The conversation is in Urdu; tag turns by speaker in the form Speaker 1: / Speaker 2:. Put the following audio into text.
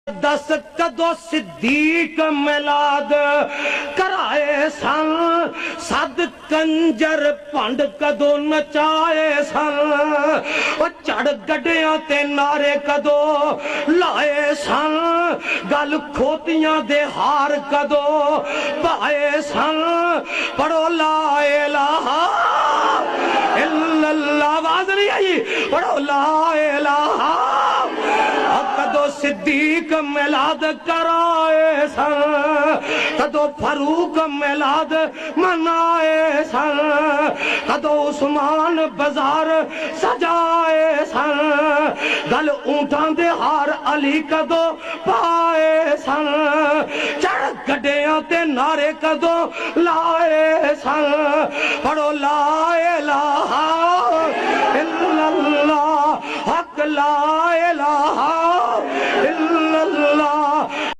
Speaker 1: دس کدو صدیق میلاد کرائے سن سد کنجر پنڈ کدو نچائے سن چڑھ گڈیاں تے نعرے کدو لائے سن گل کھوتیاں دے ہار کدو پائے سن پڑھو لا الہ الا اللہ آواز نہیں آئی پڑھو لا الہ کدو صدیق میلاد کرائے سن کدو فاروق میلاد منائے سن کدو عثمان بازار سجائے سن گل اونٹاں دے ہار علی کدو پائے سن چڑھ گڈیاں تے نعرے کدو لائے سن پڑھو لا الہ الا اللہ حق لا الہ